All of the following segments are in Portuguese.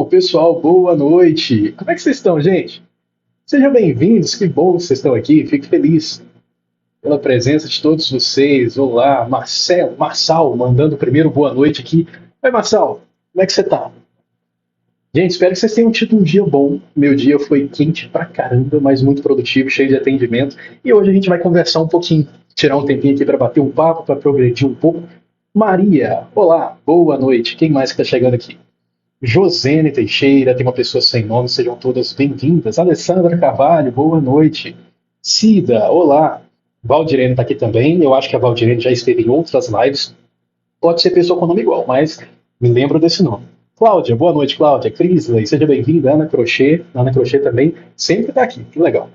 Pessoal, boa noite. Como é que vocês estão, gente? Sejam bem-vindos, que bom que vocês estão aqui. Fico feliz pela presença de todos vocês. Olá, Marçal, mandando o primeiro boa noite aqui. Oi, Marçal, como é que você tá? Gente, espero que vocês tenham tido um dia bom. Meu dia foi quente pra caramba, mas muito produtivo, cheio de atendimento. E hoje a gente vai conversar um pouquinho, tirar um tempinho aqui para bater um papo, para progredir um pouco. Maria, olá, boa noite. Quem mais que está chegando aqui? Josene Teixeira, tem uma pessoa sem nome, sejam todas bem-vindas. Alessandra Carvalho, boa noite. Cida, olá. Valdirene está aqui também. Eu acho que a Valdirene já esteve em outras lives. Pode ser pessoa com nome igual, mas me lembro desse nome. Cláudia, boa noite, Cláudia. Crisley, seja bem-vinda. Ana Crochê também, sempre está aqui, que legal.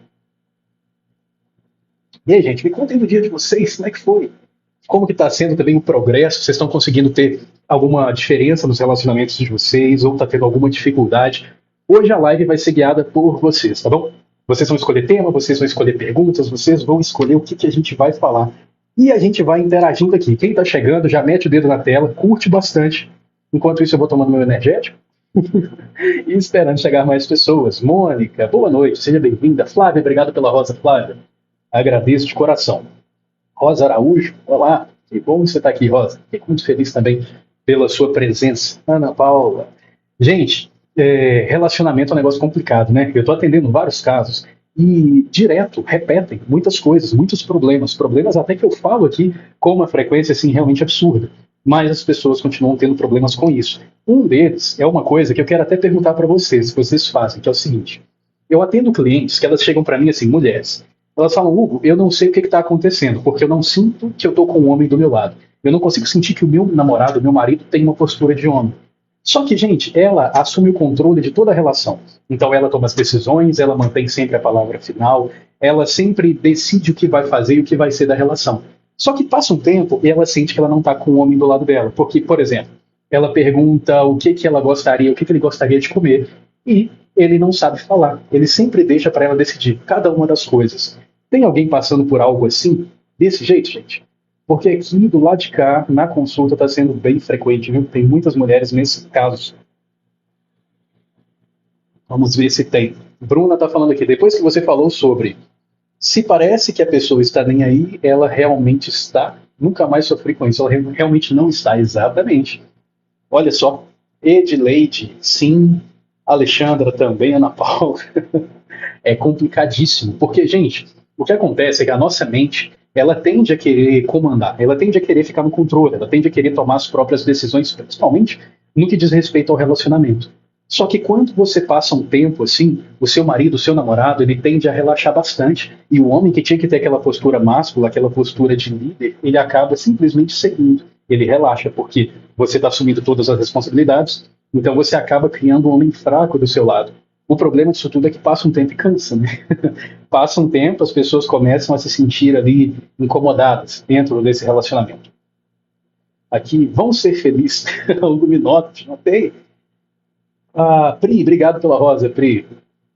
E aí, gente, me contem do dia de vocês, como é que foi? Como que está sendo também o progresso? Vocês estão conseguindo ter alguma diferença nos relacionamentos de vocês ou está tendo alguma dificuldade? Hoje a live vai ser guiada por vocês, tá bom? Vocês vão escolher tema, vocês vão escolher perguntas, vocês vão escolher o que, que a gente vai falar. E a gente vai interagindo aqui. Quem está chegando já mete o dedo na tela, curte bastante. Enquanto isso eu vou tomando meu energético e esperando chegar mais pessoas. Mônica, boa noite, seja bem-vinda. Flávia, obrigado pela rosa, Flávia. Agradeço de coração. Rosa Araújo, olá, que bom que você está aqui, Rosa. Fico muito feliz também pela sua presença. Ana Paula. Gente, relacionamento é um negócio complicado, né? Eu estou atendendo vários casos e direto repetem muitas coisas, muitos problemas, problemas até que eu falo aqui com uma frequência assim realmente absurda, mas as pessoas continuam tendo problemas com isso. Um deles é uma coisa que eu quero até perguntar para vocês, se vocês fazem, que é o seguinte: eu atendo clientes que elas chegam para mim assim, mulheres. Elas falam, Hugo, eu não sei o que está acontecendo, porque eu não sinto que eu estou com um homem do meu lado. Eu não consigo sentir que o meu namorado, o meu marido, tem uma postura de homem. Só que, gente, ela assume o controle de toda a relação. Então ela toma as decisões, ela mantém sempre a palavra final, ela sempre decide o que vai fazer e o que vai ser da relação. Só que passa um tempo e ela sente que ela não está com o homem do lado dela. Porque, por exemplo, ela pergunta o que, que ela gostaria, o que, que ele gostaria de comer, e ele não sabe falar. Ele sempre deixa para ela decidir cada uma das coisas. Tem alguém passando por algo assim? Desse jeito, gente? Porque aqui do lado de cá, na consulta, está sendo bem frequente, viu? Tem muitas mulheres nesses casos. Vamos ver se tem. Bruna está falando aqui, depois que você falou sobre se parece que a pessoa está nem aí, ela realmente está. Nunca mais sofri com isso, ela realmente não está, exatamente. Olha só, Edileide, sim, Alexandra também, Ana Paula. É complicadíssimo, porque, gente, o que acontece é que a nossa mente, ela tende a querer comandar, ela tende a querer ficar no controle, ela tende a querer tomar as próprias decisões, principalmente no que diz respeito ao relacionamento. Só que quando você passa um tempo assim, o seu marido, o seu namorado, ele tende a relaxar bastante, e o homem que tinha que ter aquela postura máscula, aquela postura de líder, ele acaba simplesmente seguindo. Ele relaxa, porque você está assumindo todas as responsabilidades, então você acaba criando um homem fraco do seu lado. O problema disso tudo é que passa um tempo e cansa, né? Passa um tempo, as pessoas começam a se sentir ali incomodadas dentro desse relacionamento. Aqui, vão ser felizes. Algo me nota, notei. Ah, Pri, obrigado pela rosa, Pri.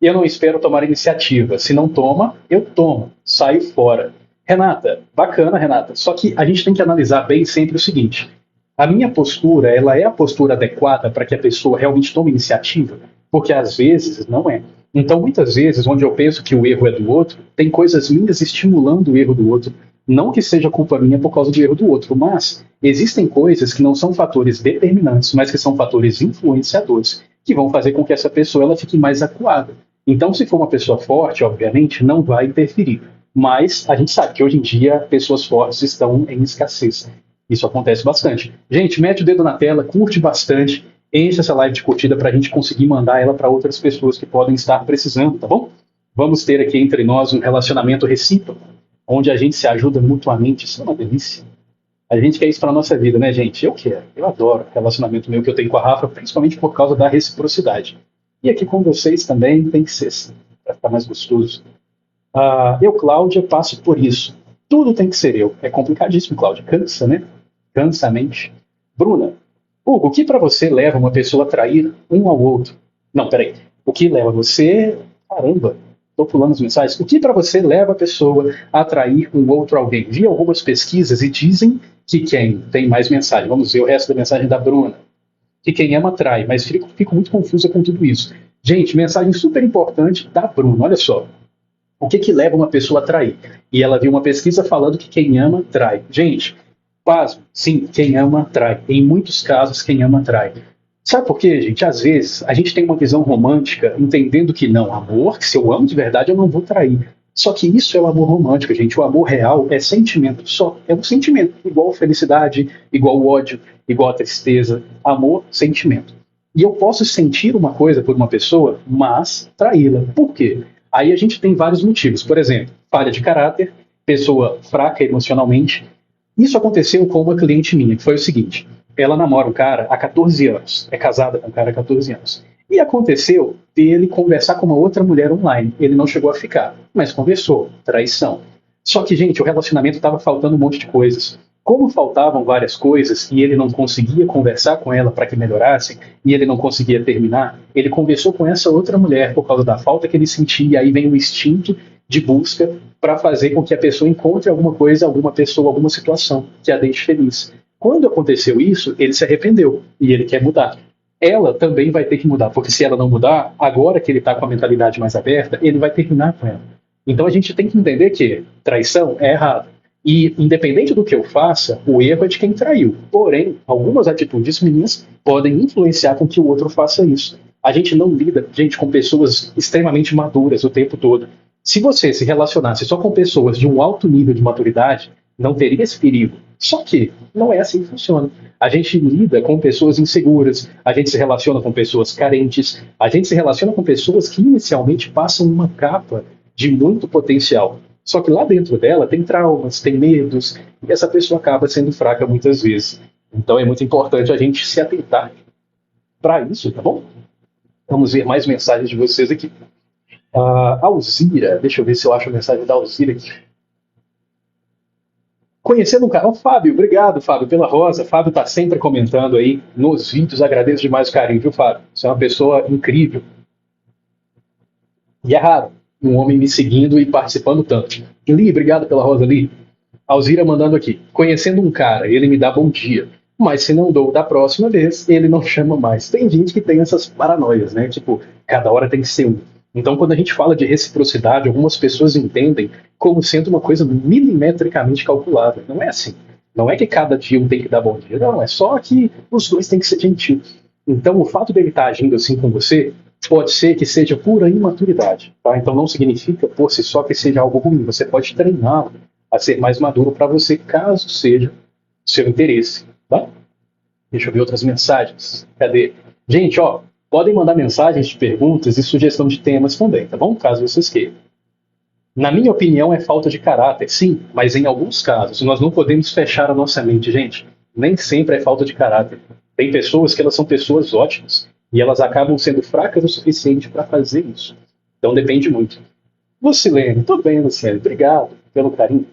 Eu não espero tomar iniciativa. Se não toma, eu tomo. Saio fora. Renata, bacana, Renata. Só que a gente tem que analisar bem sempre o seguinte: a minha postura, ela é a postura adequada para que a pessoa realmente tome iniciativa? Porque às vezes não é. Então, muitas vezes, onde eu penso que o erro é do outro, tem coisas minhas estimulando o erro do outro. Não que seja culpa minha por causa do erro do outro, mas existem coisas que não são fatores determinantes, mas que são fatores influenciadores, que vão fazer com que essa pessoa ela fique mais acuada. Então, se for uma pessoa forte, obviamente, não vai interferir. Mas a gente sabe que hoje em dia pessoas fortes estão em escassez. Isso acontece bastante. Gente, mete o dedo na tela, curte bastante, enche essa live de curtida para a gente conseguir mandar ela para outras pessoas que podem estar precisando, tá bom? Vamos ter aqui entre nós um relacionamento recíproco, onde a gente se ajuda mutuamente. Isso é uma delícia. A gente quer isso para nossa vida, né, gente? Eu quero. Eu adoro o relacionamento meu que eu tenho com a Rafa, principalmente por causa da reciprocidade. E aqui com vocês também tem que ser assim, para ficar mais gostoso. Eu, Cláudia, passo por isso. Tudo tem que ser eu. É complicadíssimo, Cláudia. Cansa, né? cansa a mente. Bruna, Hugo, o que para você leva uma pessoa a trair um ao outro? Não, peraí. O que leva você... Caramba, estou pulando as mensagens. O que para você leva a pessoa a atrair um outro alguém? Vi algumas pesquisas e dizem que quem tem mais mensagem, vamos ver o resto da mensagem da Bruna, que quem ama atrai, mas fico muito confusa com tudo isso. Gente, mensagem super importante da Bruna, olha só. O que leva uma pessoa a trair? E ela viu uma pesquisa falando que quem ama trai. Gente, pasmo, sim, quem ama trai. Em muitos casos, quem ama trai. Sabe por quê, gente? Às vezes, a gente tem uma visão romântica, entendendo que não, amor, que se eu amo de verdade, eu não vou trair. Só que isso é o amor romântico, gente. O amor real é sentimento só. É um sentimento, igual felicidade, igual ódio, igual tristeza. Amor, sentimento. E eu posso sentir uma coisa por uma pessoa, mas traí-la. Por quê? Aí a gente tem vários motivos. Por exemplo, falha de caráter, pessoa fraca emocionalmente. Isso aconteceu com uma cliente minha, que foi o seguinte. Ela namora um cara há 14 anos. É casada com um cara há 14 anos. E aconteceu dele conversar com uma outra mulher online. Ele não chegou a ficar, mas conversou. Traição. Só que, gente, o relacionamento estava faltando um monte de coisas. Como faltavam várias coisas e ele não conseguia conversar com ela para que melhorassem, e ele não conseguia terminar, ele conversou com essa outra mulher por causa da falta que ele sentia, e aí vem o instinto de busca para fazer com que a pessoa encontre alguma coisa, alguma pessoa, alguma situação que a deixe feliz. Quando aconteceu isso, ele se arrependeu e ele quer mudar. Ela também vai ter que mudar, porque se ela não mudar, agora que ele está com a mentalidade mais aberta, ele vai terminar com ela. Então a gente tem que entender que traição é errado. E independente do que eu faça, o erro é de quem traiu. Porém, algumas atitudes minhas podem influenciar com que o outro faça isso. A gente não lida, gente, com pessoas extremamente maduras o tempo todo. Se você se relacionasse só com pessoas de um alto nível de maturidade, não teria esse perigo. Só que não é assim que funciona. A gente lida com pessoas inseguras, a gente se relaciona com pessoas carentes, a gente se relaciona com pessoas que inicialmente passam uma capa de muito potencial. Só que lá dentro dela tem traumas, tem medos, e essa pessoa acaba sendo fraca muitas vezes. Então é muito importante a gente se atentar para isso, tá bom? Vamos ver mais mensagens de vocês aqui. Alzira, deixa eu ver se eu acho a mensagem da Alzira aqui. Conhecendo um cara, Fábio, obrigado, Fábio, pela rosa. Fábio está sempre comentando aí nos vídeos, agradeço demais o carinho, viu, Fábio? Você é uma pessoa incrível. E é raro um homem me seguindo e participando tanto. Li, obrigado pela rosa, Li. Alzira mandando aqui. Conhecendo um cara, ele me dá bom dia. Mas se não dou da próxima vez, ele não chama mais. Tem gente que tem essas paranoias, né? Tipo, cada hora tem que ser um. Então, quando a gente fala de reciprocidade, algumas pessoas entendem como sendo uma coisa milimetricamente calculada. Não é assim. Não é que cada dia um tem que dar bom dia. Não, é só que os dois têm que ser gentis. Então, o fato dele estar agindo assim com você pode ser que seja pura imaturidade. Tá? Então, não significa por si só que seja algo ruim. Você pode treiná-lo a ser mais maduro para você, caso seja seu interesse. Tá? Deixa eu ver outras mensagens. Cadê? Gente, ó, podem mandar mensagens de perguntas e sugestão de temas também, tá bom? Caso vocês queiram. Na minha opinião, é falta de caráter, sim, mas em alguns casos nós não podemos fechar a nossa mente, gente. Nem sempre é falta de caráter. Tem pessoas que elas são pessoas ótimas e elas acabam sendo fracas o suficiente para fazer isso. Então depende muito. Lucilene, tudo bem, Lucilene, obrigado pelo carinho.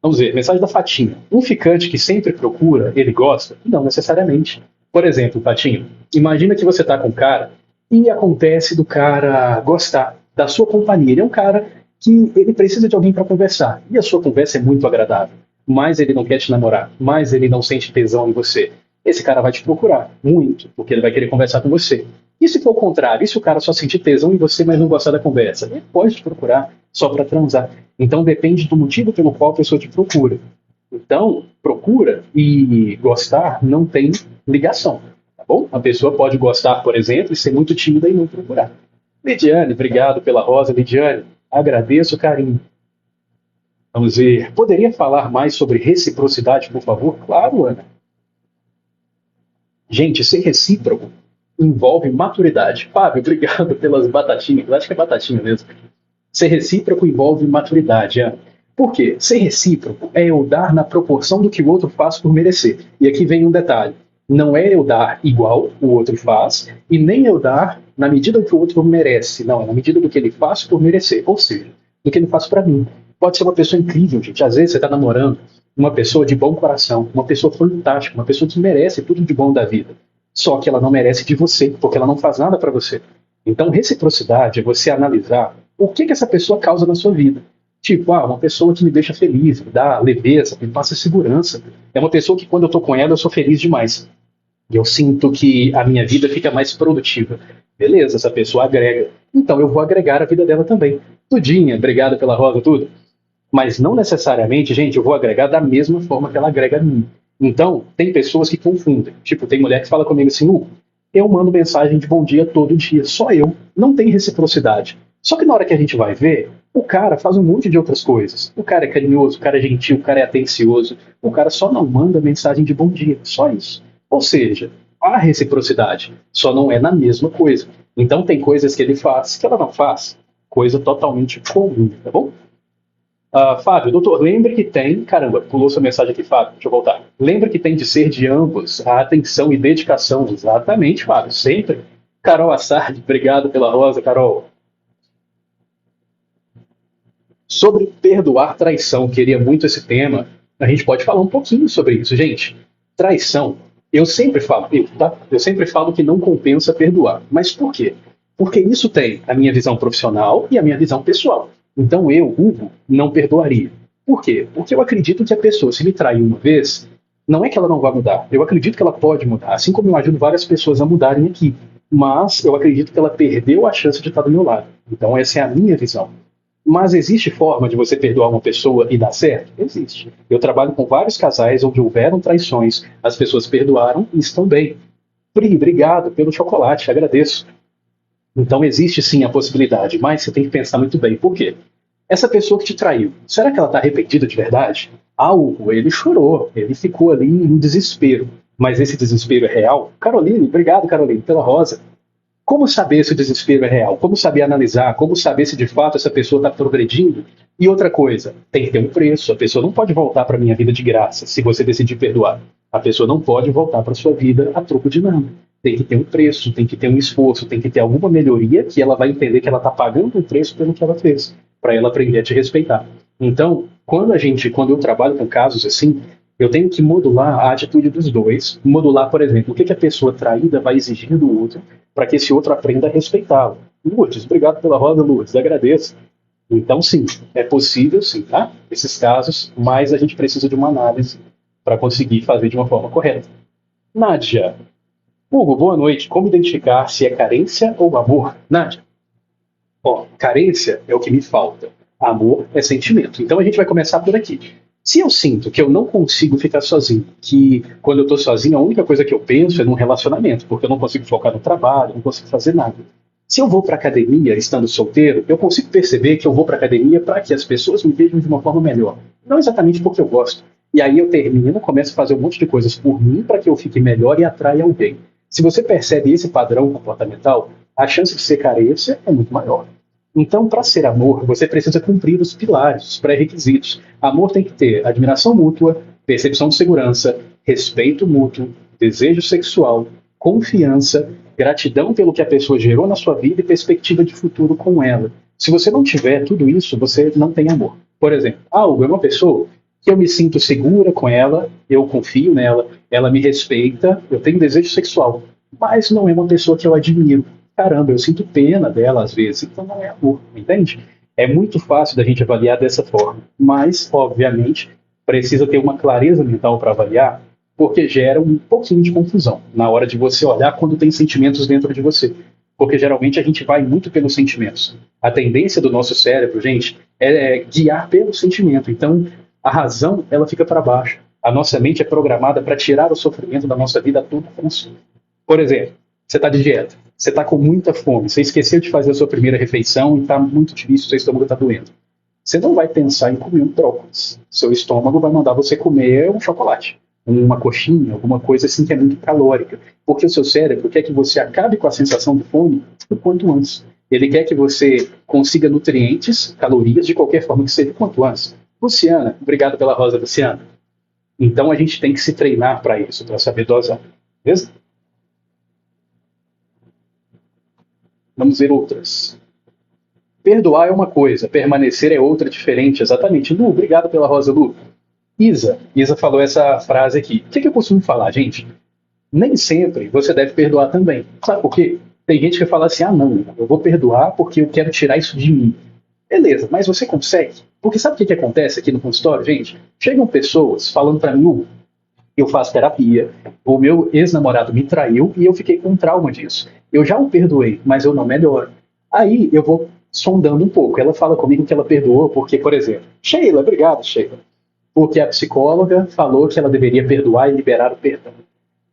Vamos ver, mensagem da Fatinha. Um ficante que sempre procura, ele gosta? Não necessariamente. Por exemplo, Fatinho, imagina que você está com um cara e acontece do cara gostar da sua companhia. Ele é um cara que ele precisa de alguém para conversar. E a sua conversa é muito agradável. Mas ele não quer te namorar. Mas ele não sente tesão em você. Esse cara vai te procurar muito, porque ele vai querer conversar com você. E se for o contrário? E se o cara só sentir tesão em você, mas não gostar da conversa? Ele pode te procurar só para transar. Então depende do motivo pelo qual a pessoa te procura. Então, procura e gostar não tem ligação, tá bom? A pessoa pode gostar, por exemplo, e ser muito tímida e não procurar. Lidiane, obrigado pela rosa, Lidiane. Agradeço o carinho. Vamos ver. Poderia falar mais sobre reciprocidade, por favor? Claro, Ana. Gente, ser recíproco envolve maturidade. Fábio, obrigado pelas batatinhas. Eu acho que é batatinha mesmo. Ser recíproco envolve maturidade, Ana. Por quê? Ser recíproco é eu dar na proporção do que o outro faz por merecer. E aqui vem um detalhe. Não é eu dar igual o outro faz, e nem eu dar na medida do que o outro merece. Não, é na medida do que ele faz por merecer. Ou seja, do que ele faz para mim. Pode ser uma pessoa incrível, gente. Às vezes você está namorando uma pessoa de bom coração, uma pessoa fantástica, uma pessoa que merece tudo de bom da vida. Só que ela não merece de você, porque ela não faz nada para você. Então, reciprocidade é você analisar o que, que essa pessoa causa na sua vida. Tipo, uma pessoa que me deixa feliz, me dá leveza, me passa segurança. É uma pessoa que quando eu tô com ela eu sou feliz demais. E eu sinto que a minha vida fica mais produtiva. Beleza, essa pessoa agrega. Então eu vou agregar a vida dela também. Tudinha, obrigado pela rosa, tudo. Mas não necessariamente, gente, eu vou agregar da mesma forma que ela agrega a mim. Então, tem pessoas que confundem. Tipo, tem mulher que fala comigo assim, eu mando mensagem de bom dia todo dia, só eu. Não tem reciprocidade. Só que na hora que a gente vai ver, o cara faz um monte de outras coisas. O cara é carinhoso, o cara é gentil, o cara é atencioso. O cara só não manda mensagem de bom dia, só isso. Ou seja, há reciprocidade, só não é na mesma coisa. Então tem coisas que ele faz que ela não faz. Coisa totalmente comum, tá bom? Fábio, doutor, lembre que tem. Caramba, pulou sua mensagem aqui, Fábio. Deixa eu voltar. Lembre que tem de ser de ambos a atenção e dedicação. Exatamente, Fábio, sempre. Carol Assad, obrigado pela rosa, Carol. Sobre perdoar traição, queria muito esse tema. A gente pode falar um pouquinho sobre isso, gente. Traição, eu sempre falo, tá? Eu sempre falo que não compensa perdoar. Mas por quê? Porque isso tem a minha visão profissional e a minha visão pessoal. Então eu, Hugo, não perdoaria. Por quê? Porque eu acredito que a pessoa, se me trair uma vez, não é que ela não vai mudar. Eu acredito que ela pode mudar, assim como eu ajudo várias pessoas a mudarem aqui. Mas eu acredito que ela perdeu a chance de estar do meu lado. Então essa é a minha visão. Mas existe forma de você perdoar uma pessoa e dar certo? Existe. Eu trabalho com vários casais onde houveram traições, as pessoas perdoaram e estão bem. Pri, obrigado pelo chocolate, agradeço. Então existe sim a possibilidade, mas você tem que pensar muito bem. Por quê? Essa pessoa que te traiu, será que ela está arrependida de verdade? Algo, ele chorou, ele ficou ali em desespero. Mas esse desespero é real? Caroline, obrigado, Caroline, pela rosa. Como saber se o desespero é real? Como saber analisar? Como saber se de fato essa pessoa está progredindo? E outra coisa, tem que ter um preço. A pessoa não pode voltar para a minha vida de graça se você decidir perdoar. A pessoa não pode voltar para a sua vida a troco de nada. Tem que ter um preço, tem que ter um esforço, tem que ter alguma melhoria que ela vai entender que ela está pagando um preço pelo que ela fez, para ela aprender a te respeitar. Então, quando eu trabalho com casos assim, eu tenho que modular a atitude dos dois, modular, por exemplo, o que a pessoa traída vai exigir do outro, para que esse outro aprenda a respeitá-lo. Lourdes, obrigado pela roda, Lourdes, agradeço. Então, sim, é possível, sim, tá? Esses casos, mas a gente precisa de uma análise para conseguir fazer de uma forma correta. Nádia, Hugo, boa noite. Como identificar se é carência ou amor? Nádia, carência é o que me falta. Amor é sentimento. Então a gente vai começar por aqui. Se eu sinto que eu não consigo ficar sozinho, que quando eu estou sozinho a única coisa que eu penso é num relacionamento, porque eu não consigo focar no trabalho, não consigo fazer nada. Se eu vou para academia estando solteiro, eu consigo perceber que eu vou para academia para que as pessoas me vejam de uma forma melhor. Não exatamente porque eu gosto. E aí eu termino, começo a fazer um monte de coisas por mim para que eu fique melhor e atraia alguém. Se você percebe esse padrão comportamental, a chance de ser carência é muito maior. Então, para ser amor, você precisa cumprir os pilares, os pré-requisitos. Amor tem que ter admiração mútua, percepção de segurança, respeito mútuo, desejo sexual, confiança, gratidão pelo que a pessoa gerou na sua vida e perspectiva de futuro com ela. Se você não tiver tudo isso, você não tem amor. Por exemplo, Hugo é uma pessoa que eu me sinto segura com ela, eu confio nela, ela me respeita, eu tenho desejo sexual, mas não é uma pessoa que eu admiro. Caramba, eu sinto pena dela às vezes, então não é amor, entende? É muito fácil da gente avaliar dessa forma, mas, obviamente, precisa ter uma clareza mental para avaliar, porque gera um pouquinho de confusão na hora de você olhar quando tem sentimentos dentro de você. Porque geralmente a gente vai muito pelos sentimentos. A tendência do nosso cérebro, gente, é guiar pelo sentimento. Então, a razão, ela fica para baixo. A nossa mente é programada para tirar o sofrimento da nossa vida a todo custo. Por exemplo, você está de dieta, você está com muita fome, você esqueceu de fazer a sua primeira refeição e está muito difícil, seu estômago está doendo. Você não vai pensar em comer um brócolis. Seu estômago vai mandar você comer um chocolate, uma coxinha, alguma coisa assim que é muito calórica. Porque o seu cérebro quer que você acabe com a sensação de fome o quanto antes. Ele quer que você consiga nutrientes, calorias, de qualquer forma que seja, o quanto antes. Luciana, obrigado pela rosa, Luciana. Então a gente tem que se treinar para isso, para saber dosar. Beleza? Vamos ver outras. Perdoar é uma coisa, permanecer é outra diferente. Exatamente. Lu, obrigado pela rosa, Lu. Isa falou essa frase aqui. O que eu costumo falar, gente? Nem sempre você deve perdoar também. Sabe por quê? Tem gente que fala assim, ah não, eu vou perdoar porque eu quero tirar isso de mim. Beleza, mas você consegue? Porque sabe o que acontece aqui no consultório, gente? Chegam pessoas falando pra mim, eu faço terapia, o meu ex-namorado me traiu e eu fiquei com um trauma disso. Eu já o perdoei, mas eu não melhoro. Aí eu vou sondando um pouco. Ela fala comigo que ela perdoou porque, por exemplo, Sheila, obrigado, Sheila, porque a psicóloga falou que ela deveria perdoar e liberar o perdão.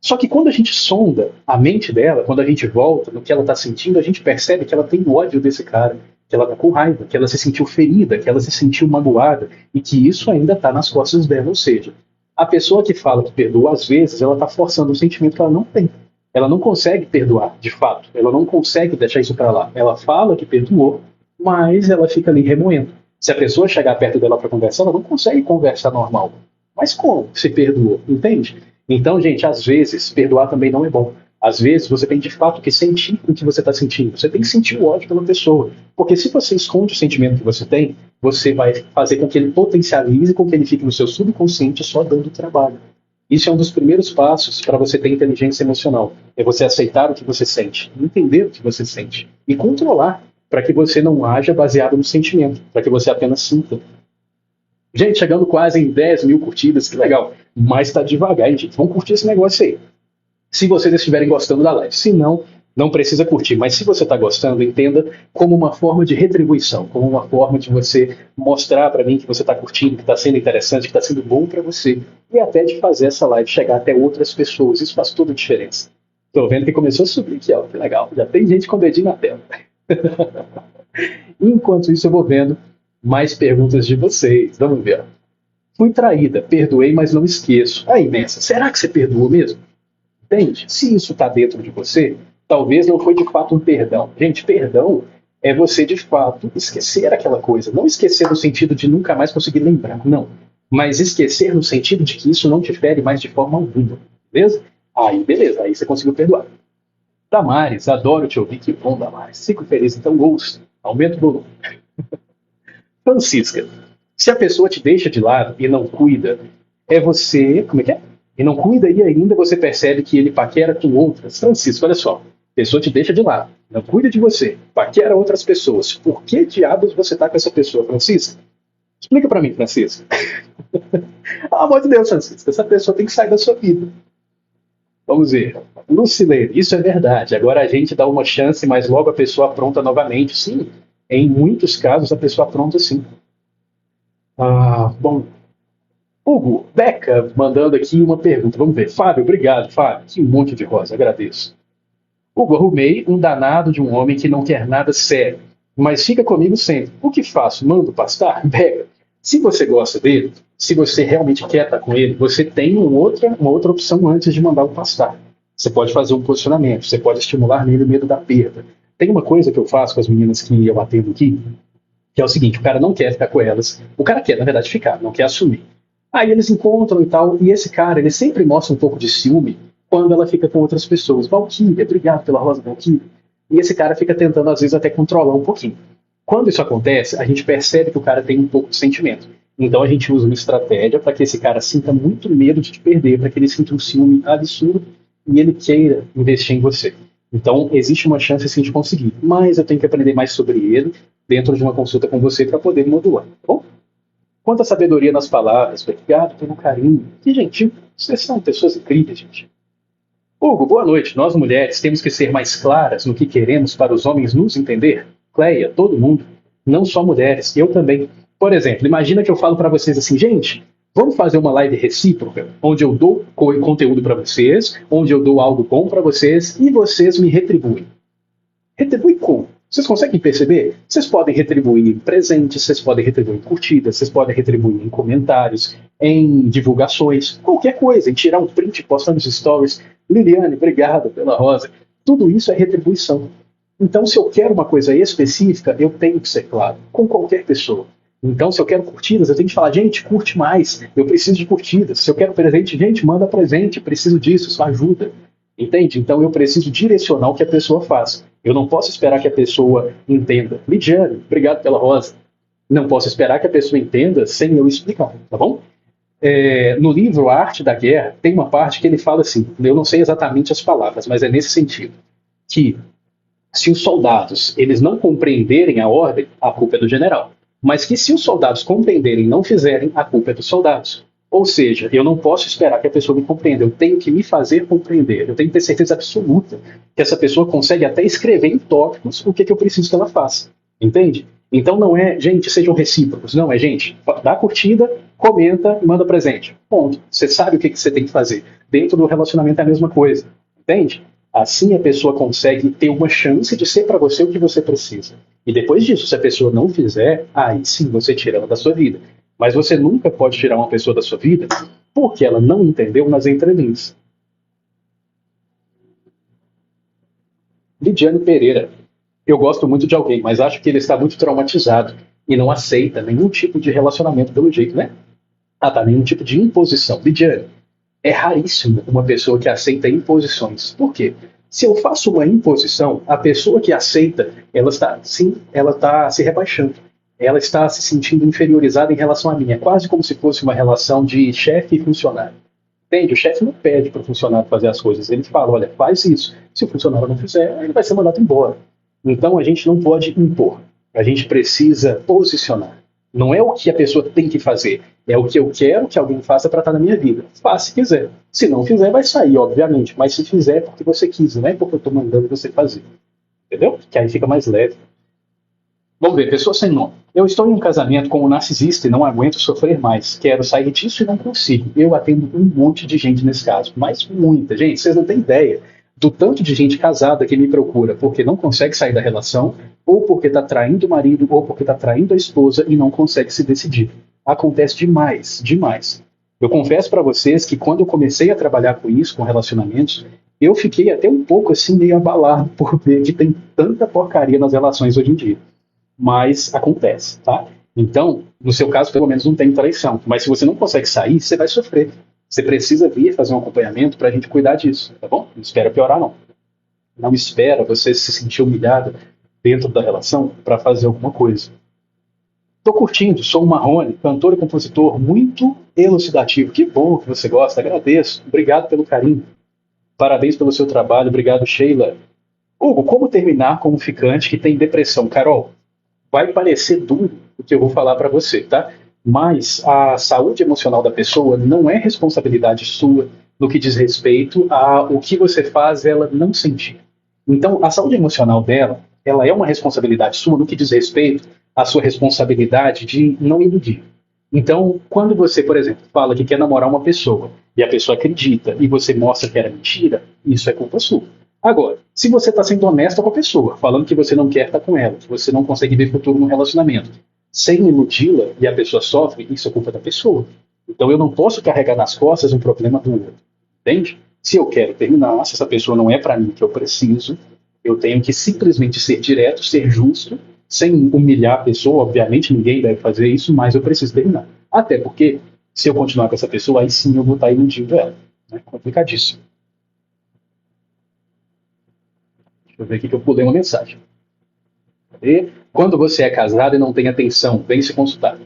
Só que quando a gente sonda a mente dela, quando a gente volta no que ela está sentindo, a gente percebe que ela tem ódio desse cara, que ela está com raiva, que ela se sentiu ferida, que ela se sentiu magoada e que isso ainda está nas costas dela. Ou seja, a pessoa que fala que perdoa, às vezes, ela está forçando um sentimento que ela não tem. Ela não consegue perdoar, de fato. Ela não consegue deixar isso para lá. Ela fala que perdoou, mas ela fica ali remoendo. Se a pessoa chegar perto dela para conversar, ela não consegue conversar normal. Mas como se perdoou? Entende? Então, gente, às vezes, perdoar também não é bom. Às vezes, você tem de fato que sentir o que você está sentindo. Você tem que sentir o ódio pela pessoa. Porque se você esconde o sentimento que você tem, você vai fazer com que ele potencialize, com que ele fique no seu subconsciente só dando trabalho. Isso é um dos primeiros passos para você ter inteligência emocional. É você aceitar o que você sente, entender o que você sente e controlar para que você não haja baseado no sentimento, para que você apenas sinta. Gente, chegando quase em 10 mil curtidas, que legal. Mas tá devagar, hein, gente? Vamos curtir esse negócio aí. Se vocês estiverem gostando da live. Se não, não precisa curtir. Mas se você está gostando, entenda como uma forma de retribuição, como uma forma de você mostrar para mim que você está curtindo, que está sendo interessante, que está sendo bom para você. E até de fazer essa live chegar até outras pessoas. Isso faz toda a diferença. Estou vendo que começou a subir aqui, ó. Que legal. Já tem gente com o dedinho na tela. Enquanto isso, eu vou vendo mais perguntas de vocês. Vamos ver. Fui traída, perdoei, mas não esqueço. Aí, Nessa, será que você perdoou mesmo? Entende? Se isso está dentro de você, talvez não foi de fato um perdão. Gente, perdão é você de fato esquecer aquela coisa. Não esquecer no sentido de nunca mais conseguir lembrar, não. Mas esquecer no sentido de que isso não te fere mais de forma alguma. Beleza? Aí, beleza. Aí você conseguiu perdoar. Damares, adoro te ouvir. Que bom, Damares. Fico feliz. Então, ouça. Aumenta o volume. Francisca, se a pessoa te deixa de lado e não cuida, é você. Como é que é? E não cuida e ainda você percebe que ele paquera com outras. Francisco, olha só. A pessoa te deixa de lado, não cuida de você, paquera outras pessoas. Por que diabos você tá com essa pessoa, Francisco? Explica pra mim, Francisco. Pelo amor de Deus, Francisco, essa pessoa tem que sair da sua vida. Vamos ver. Lucilene, isso é verdade. Agora a gente dá uma chance, mas logo a pessoa apronta novamente. Sim, em muitos casos a pessoa apronta sim. Bom, Hugo, Beca mandando aqui uma pergunta. Vamos ver. Fábio, obrigado, Fábio. Que monte de rosa, agradeço. Hugo, arrumei um danado de um homem que não quer nada sério, mas fica comigo sempre. O que faço? Mando pastar? Beca, se você gosta dele, se você realmente quer estar com ele, você tem uma outra opção antes de mandar o pastar. Você pode fazer um posicionamento, você pode estimular nele o medo da perda. Tem uma coisa que eu faço com as meninas que eu atendo aqui, que é o seguinte, o cara não quer ficar com elas, o cara quer, na verdade, ficar, não quer assumir. Aí eles encontram e tal, e esse cara, ele sempre mostra um pouco de ciúme quando ela fica com outras pessoas. Valkyria, obrigado pela rosa, Valkyria. E esse cara fica tentando, às vezes, até controlar um pouquinho. Quando isso acontece, a gente percebe que o cara tem um pouco de sentimento. Então a gente usa uma estratégia para que esse cara sinta muito medo de te perder, para que ele sinta um ciúme absurdo e ele queira investir em você. Então existe uma chance sim de conseguir, mas eu tenho que aprender mais sobre ele dentro de uma consulta com você para poder modular, tá bom? Quanta sabedoria nas palavras, obrigado pelo carinho. Que gentil, vocês são pessoas incríveis, gente. Hugo, boa noite. Nós mulheres temos que ser mais claras no que queremos para os homens nos entender? Cleia, todo mundo, não só mulheres, eu também. Por exemplo, imagina que eu falo para vocês assim, gente, vamos fazer uma live recíproca, onde eu dou conteúdo para vocês, onde eu dou algo bom para vocês e vocês me retribuem. Retribui como? Vocês conseguem perceber? Vocês podem retribuir em presentes, vocês podem retribuir em curtidas, vocês podem retribuir em comentários, em divulgações, qualquer coisa, em tirar um print e postar nos stories. Liliane, obrigado pela rosa. Tudo isso é retribuição. Então, se eu quero uma coisa específica, eu tenho que ser claro, com qualquer pessoa. Então, se eu quero curtidas, eu tenho que falar, gente, curte mais, eu preciso de curtidas. Se eu quero presente, gente, manda presente, preciso disso, isso ajuda. Entende? Então, eu preciso direcionar o que a pessoa faz. Eu não posso esperar que a pessoa entenda. Lidiane, obrigado pela rosa. Não posso esperar que a pessoa entenda sem eu explicar, tá bom? No livro A Arte da Guerra, tem uma parte que ele fala assim, eu não sei exatamente as palavras, mas é nesse sentido, que se os soldados eles não compreenderem a ordem, a culpa é do general. Mas que se os soldados compreenderem e não fizerem, a culpa é dos soldados. Ou seja, eu não posso esperar que a pessoa me compreenda, eu tenho que me fazer compreender. Eu tenho que ter certeza absoluta que essa pessoa consegue até escrever em tópicos o que eu preciso que ela faça. Entende? Então não é, gente, sejam recíprocos. Não, é, gente, dá curtida, comenta e manda presente. Ponto. Você sabe o que você tem que fazer. Dentro do relacionamento é a mesma coisa. Entende? Assim a pessoa consegue ter uma chance de ser para você o que você precisa. E depois disso, se a pessoa não fizer, aí sim você tira ela da sua vida. Mas você nunca pode tirar uma pessoa da sua vida porque ela não entendeu nas entrelinhas. Lidiane Pereira. Eu gosto muito de alguém, mas acho que ele está muito traumatizado e não aceita nenhum tipo de relacionamento pelo jeito, né? Ah, tá, nenhum tipo de imposição. Lidiane, é raríssimo uma pessoa que aceita imposições. Por quê? Se eu faço uma imposição, a pessoa que aceita, ela está, sim, ela está se rebaixando. Ela está se sentindo inferiorizada em relação a mim. É quase como se fosse uma relação de chefe e funcionário. Entende? O chefe não pede para o funcionário fazer as coisas. Ele fala, olha, faz isso. Se o funcionário não fizer, ele vai ser mandado embora. Então a gente não pode impor. A gente precisa posicionar. Não é o que a pessoa tem que fazer, é o que eu quero que alguém faça para estar na minha vida. Faça se quiser. Se não fizer, vai sair, obviamente. Mas se fizer, é porque você quis, não é porque eu estou mandando você fazer. Entendeu? Que aí fica mais leve. Vamos ver, pessoa sem nome. Eu estou em um casamento com um narcisista e não aguento sofrer mais. Quero sair disso e não consigo. Eu atendo um monte de gente nesse caso, mas muita gente. Vocês não têm ideia do tanto de gente casada que me procura porque não consegue sair da relação, ou porque está traindo o marido, ou porque está traindo a esposa e não consegue se decidir. Acontece demais, demais. Eu confesso para vocês que quando eu comecei a trabalhar com isso, com relacionamentos, eu fiquei até um pouco assim meio abalado por ver que tem tanta porcaria nas relações hoje em dia. Mas acontece, tá? Então, no seu caso, pelo menos não tem traição. Mas se você não consegue sair, você vai sofrer. Você precisa vir fazer um acompanhamento para a gente cuidar disso, tá bom? Não espera piorar, não. Não espera você se sentir humilhado dentro da relação para fazer alguma coisa. Estou curtindo, sou um Marrone, cantor e compositor muito elucidativo. Que bom que você gosta, agradeço. Obrigado pelo carinho. Parabéns pelo seu trabalho, obrigado, Sheila. Hugo, como terminar com um ficante que tem depressão? Carol, vai parecer duro o que eu vou falar para você, tá? Mas a saúde emocional da pessoa não é responsabilidade sua no que diz respeito a o que você faz ela não sentir. Então, a saúde emocional dela, ela é uma responsabilidade sua no que diz respeito à sua responsabilidade de não iludir. Então, quando você, por exemplo, fala que quer namorar uma pessoa e a pessoa acredita e você mostra que era mentira, isso é culpa sua. Agora, se você está sendo honesta com a pessoa, falando que você não quer estar com ela, que você não consegue ver futuro no relacionamento, sem iludi-la e a pessoa sofre, isso é culpa da pessoa. Então eu não posso carregar nas costas um problema do outro. Entende? Se eu quero terminar, se essa pessoa não é para mim que eu preciso, eu tenho que simplesmente ser direto, ser justo, sem humilhar a pessoa. Obviamente ninguém deve fazer isso, mas eu preciso terminar. Até porque, se eu continuar com essa pessoa, aí sim eu vou estar iludindo ela. É complicadíssimo. Deixa eu ver aqui que eu pulei uma mensagem. Cadê? Quando você é casado e não tem atenção, vem se consultar.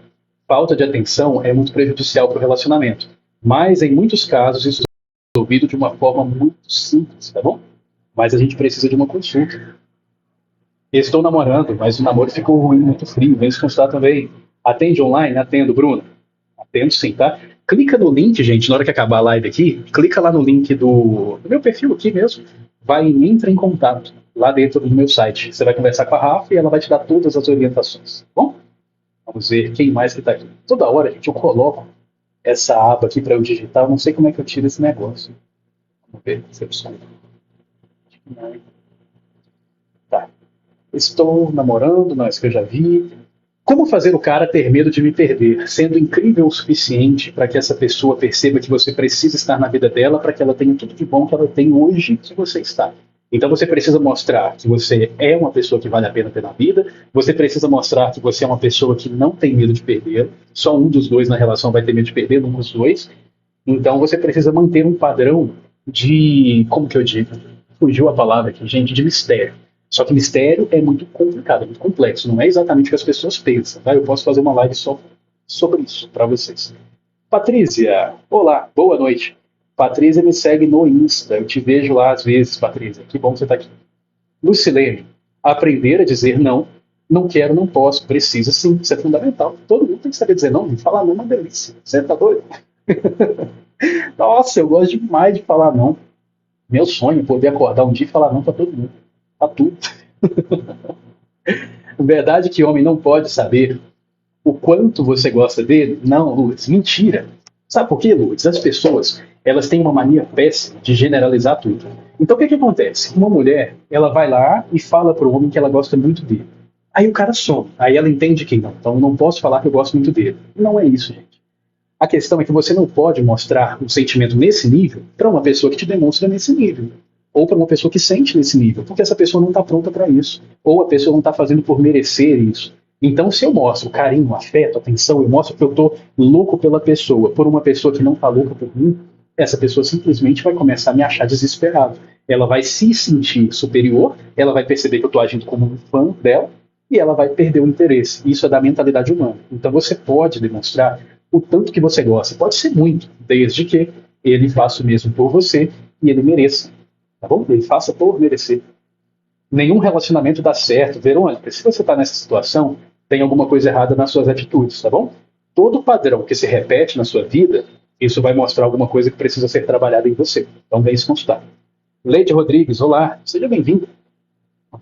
Falta de atenção é muito prejudicial para o relacionamento. Mas, em muitos casos, isso é resolvido de uma forma muito simples, tá bom? Mas a gente precisa de uma consulta. Estou namorando, mas o namoro ficou ruim, muito frio. Vem se consultar também. Atende online? Atendo, Bruno. Atendo sim, tá? Clica no link, gente, na hora que acabar a live aqui, clica lá no link do meu perfil aqui mesmo, vai e entra em contato lá dentro do meu site. Você vai conversar com a Rafa e ela vai te dar todas as orientações, tá bom? Vamos ver quem mais que está aqui. Toda hora, gente, eu coloco essa aba aqui para eu digitar, eu não sei como é que eu tiro esse negócio. Vamos ver se eu descubro. Tá. Estou namorando, não, isso que eu já vi. Como fazer o cara ter medo de me perder, sendo incrível o suficiente para que essa pessoa perceba que você precisa estar na vida dela para que ela tenha tudo de bom que ela tem hoje que você está? Então você precisa mostrar que você é uma pessoa que vale a pena ter na vida, você precisa mostrar que você é uma pessoa que não tem medo de perder, só um dos dois na relação vai ter medo de perder, um dos dois. Então você precisa manter um padrão de, como que eu digo? Fugiu a palavra aqui, gente, de mistério. Só que mistério é muito complicado, é muito complexo, não é exatamente o que as pessoas pensam, tá? Eu posso fazer uma live só sobre isso para vocês. Patrícia, olá, boa noite. Patrícia me segue no Insta, eu te vejo lá às vezes, Patrícia. Que bom que você está aqui. Lucilene, aprender a dizer não, não quero, não posso, precisa sim, isso é fundamental. Todo mundo tem que saber dizer não, e falar não é uma delícia. Você tá doido? Nossa, eu gosto demais de falar não. Meu sonho é poder acordar um dia e falar não para todo mundo. Pra tudo. Verdade que homem não pode saber o quanto você gosta dele? Não, Lourdes, mentira. Sabe por quê, Lourdes? As pessoas, elas têm uma mania péssima de generalizar tudo. Então, o que que acontece? Uma mulher, ela vai lá e fala para o homem que ela gosta muito dele. Aí o cara some. Aí ela entende que não. Então, eu não posso falar que eu gosto muito dele. Não é isso, gente. A questão é que você não pode mostrar um sentimento nesse nível para uma pessoa que te demonstra nesse nível. Ou para uma pessoa que sente nesse nível, porque essa pessoa não está pronta para isso. Ou a pessoa não está fazendo por merecer isso. Então, se eu mostro carinho, afeto, atenção, eu mostro que eu estou louco pela pessoa, por uma pessoa que não está louca por mim, essa pessoa simplesmente vai começar a me achar desesperado. Ela vai se sentir superior, ela vai perceber que eu estou agindo como um fã dela, e ela vai perder o interesse. Isso é da mentalidade humana. Então, você pode demonstrar o tanto que você gosta. Pode ser muito, desde que ele faça o mesmo por você e ele mereça. Tá bom? Ele faça por merecer. Nenhum relacionamento dá certo. Verônica, se você está nessa situação, tem alguma coisa errada nas suas atitudes, tá bom? Todo padrão que se repete na sua vida, isso vai mostrar alguma coisa que precisa ser trabalhada em você. Então vem se consultar. Leide Rodrigues, olá, seja bem-vindo.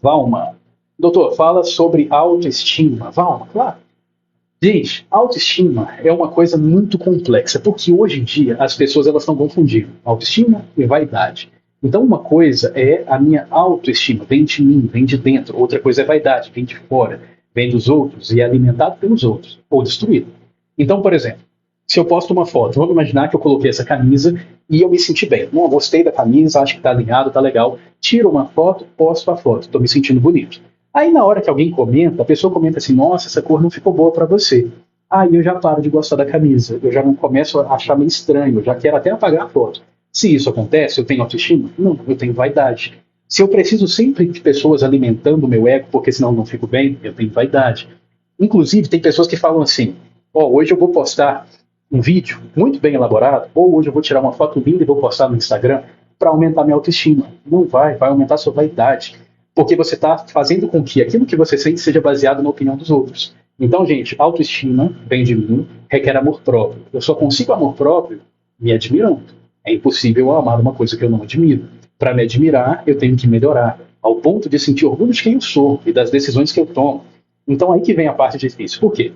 Valma, doutor, fala sobre autoestima. Valma, claro. Gente, autoestima é uma coisa muito complexa, porque hoje em dia as pessoas elas estão confundindo autoestima e vaidade. Então, uma coisa é a minha autoestima, vem de mim, vem de dentro. Outra coisa é vaidade, vem de fora, vem dos outros e é alimentado pelos outros, ou destruído. Então, por exemplo, se eu posto uma foto, vamos imaginar que eu coloquei essa camisa e eu me senti bem. Não, gostei da camisa, acho que está alinhado, está legal. Tiro uma foto, posto a foto, estou me sentindo bonito. Aí na hora que alguém comenta, a pessoa comenta assim, nossa, essa cor não ficou boa para você. Aí eu já paro de gostar da camisa, eu já não começo a achar meio estranho, eu já quero até apagar a foto. Se isso acontece, eu tenho autoestima? Não, eu tenho vaidade. Se eu preciso sempre de pessoas alimentando o meu ego, porque senão eu não fico bem, eu tenho vaidade. Inclusive, tem pessoas que falam assim, ó, hoje eu vou postar um vídeo muito bem elaborado, ou hoje eu vou tirar uma foto linda e vou postar no Instagram para aumentar minha autoestima. Não vai aumentar sua vaidade porque você está fazendo com que aquilo que você sente seja baseado na opinião dos outros. Então, gente, autoestima vem de mim, requer amor próprio. Eu só consigo amor próprio me admirando. É impossível eu amar uma coisa que eu não admiro. Para me admirar, eu tenho que melhorar, ao ponto de sentir orgulho de quem eu sou e das decisões que eu tomo. Então, aí que vem a parte difícil. Por quê?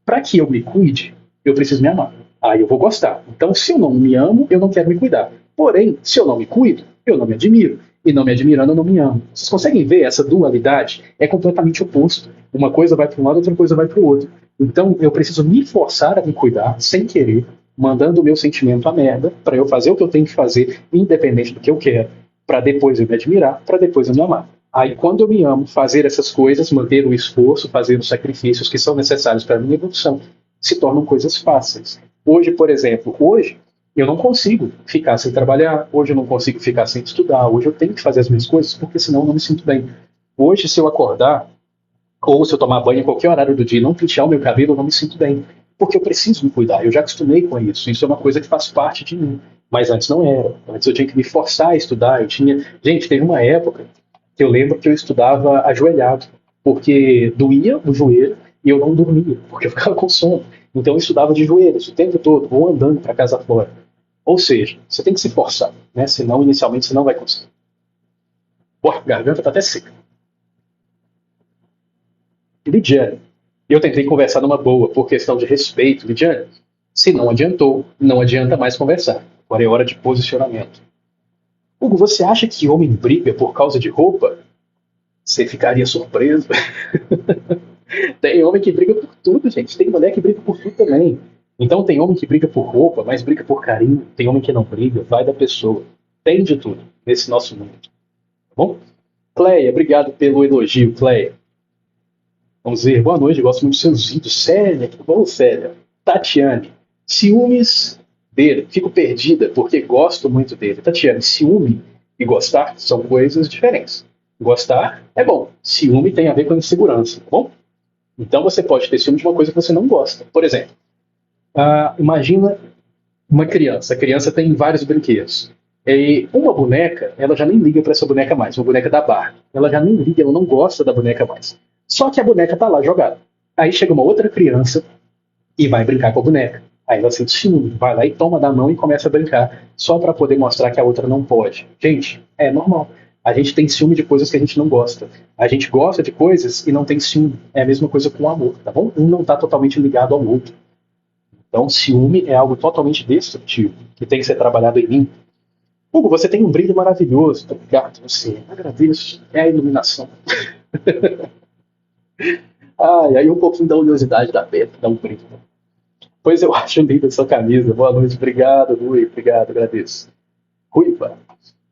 Para que eu me cuide, eu preciso me amar. Aí eu vou gostar. Então, se eu não me amo, eu não quero me cuidar. Porém, se eu não me cuido, eu não me admiro. E não me admirando, eu não me amo. Vocês conseguem ver essa dualidade? É completamente oposto. Uma coisa vai para um lado, outra coisa vai para o outro. Então, eu preciso me forçar a me cuidar, sem querer, mandando o meu sentimento à merda, para eu fazer o que eu tenho que fazer, independente do que eu quero, para depois eu me admirar, para depois eu me amar. Aí, quando eu me amo, fazer essas coisas, manter o esforço, fazer os sacrifícios que são necessários para a minha evolução, se tornam coisas fáceis. Hoje, por exemplo, eu não consigo ficar sem trabalhar, hoje eu não consigo ficar sem estudar, hoje eu tenho que fazer as minhas coisas, porque senão eu não me sinto bem. Hoje, se eu acordar, ou se eu tomar banho em qualquer horário do dia e não pentear o meu cabelo, eu não me sinto bem. Porque eu preciso me cuidar, eu já acostumei com isso, isso é uma coisa que faz parte de mim. Mas antes não era. Antes eu tinha que me forçar a estudar, eu tinha... Gente, teve uma época que eu lembro que eu estudava ajoelhado, porque doía o joelho e eu não dormia, porque eu ficava com sono. Então eu estudava de joelhos o tempo todo, ou andando para casa fora. Ou seja, você tem que se forçar, né? Senão, inicialmente, você não vai conseguir. Pô, a garganta tá até seca. Lidiane, eu tentei conversar numa boa, por questão de respeito, Lidiane. Se não adiantou, não adianta mais conversar. Agora é hora de posicionamento. Hugo, você acha que homem briga por causa de roupa? Você ficaria surpreso. Tem homem que briga por tudo, gente. Tem mulher que briga por tudo também. Então tem homem que briga por roupa, mas briga por carinho. Tem homem que não briga, vai da pessoa. Tem de tudo nesse nosso mundo. Tá bom? Cleia, obrigado pelo elogio, Cleia. Vamos ver, boa noite, gosto muito dos seus vídeos. Célia, que bom, Célia. Tatiane, ciúmes dele. Fico perdida porque gosto muito dele. Tatiane, ciúme e gostar são coisas diferentes. Gostar é bom. Ciúme tem a ver com insegurança, tá bom? Então você pode ter ciúme de uma coisa que você não gosta. Por exemplo, Imagina uma criança. A criança tem vários brinquedos. E uma boneca, ela já nem liga para essa boneca mais. Uma boneca da Barbie. Ela já nem liga, ela não gosta da boneca mais. Só que a boneca tá lá jogada. Aí chega uma outra criança e vai brincar com a boneca. Aí ela sente ciúme, vai lá e toma da mão e começa a brincar, só para poder mostrar que a outra não pode. Gente, é normal. A gente tem ciúme de coisas que a gente não gosta. A gente gosta de coisas e não tem ciúme. É a mesma coisa com o amor, tá bom? Um não está totalmente ligado ao outro. Então, ciúme é algo totalmente destrutivo, que tem que ser trabalhado em mim. Hugo, você tem um brilho maravilhoso. Obrigado, você. Agradeço. É a iluminação. Aí um pouquinho da oleosidade da pedra, dá um brilho. Pois eu acho linda essa camisa. Boa noite, obrigado, Rui. Obrigado, agradeço. Ruiva.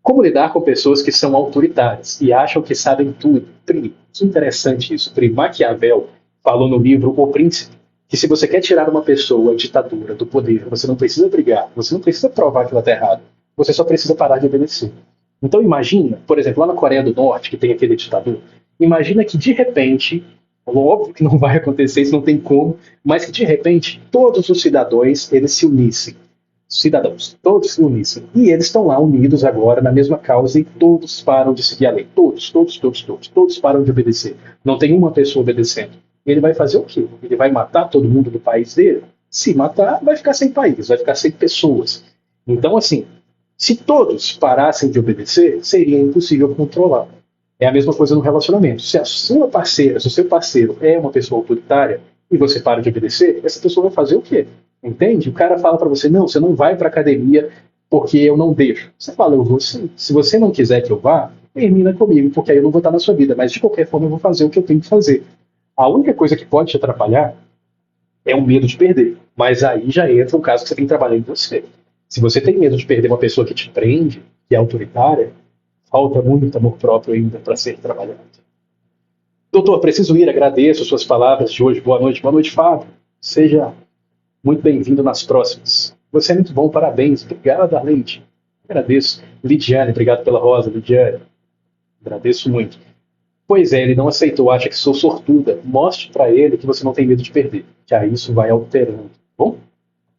Como lidar com pessoas que são autoritárias e acham que sabem tudo? Pri, que interessante isso. Pri, Maquiavel falou no livro O Príncipe que se você quer tirar uma pessoa ditadura do poder, você não precisa brigar, você não precisa provar que ela está errada, você só precisa parar de obedecer. Então imagina, por exemplo, lá na Coreia do Norte, que tem aquele ditador, imagina que de repente, óbvio que não vai acontecer, isso não tem como, mas que de repente todos os cidadãos eles se unissem. Cidadãos, todos se unissem. E eles estão lá unidos agora na mesma causa e todos param de seguir a lei. Todos param de obedecer. Não tem uma pessoa obedecendo. Ele vai fazer o quê? Ele vai matar todo mundo do país dele? Se matar, vai ficar sem país, vai ficar sem pessoas. Então, assim, se todos parassem de obedecer, seria impossível controlar. É a mesma coisa no relacionamento. Se a sua parceira, se o seu parceiro é uma pessoa autoritária e você para de obedecer, essa pessoa vai fazer o quê? Entende? O cara fala para você, não, você não vai para academia porque eu não deixo. Você fala, eu vou sim. Se você não quiser que eu vá, termina comigo, porque aí eu não vou estar na sua vida. Mas de qualquer forma eu vou fazer o que eu tenho que fazer. A única coisa que pode te atrapalhar é o medo de perder. Mas aí já entra um caso que você tem que trabalhar em você. Se você tem medo de perder uma pessoa que te prende, que é autoritária, falta muito amor próprio ainda para ser trabalhado. Doutor, preciso ir, agradeço suas palavras de hoje. Boa noite, Fábio. Seja muito bem-vindo nas próximas. Você é muito bom, parabéns. Obrigado, Arlente. Agradeço. Lidiane, obrigado pela rosa, Lidiane. Agradeço muito. Pois é, ele não aceitou, acha que sou sortuda. Mostre para ele que você não tem medo de perder, que aí isso vai alterando. Bom,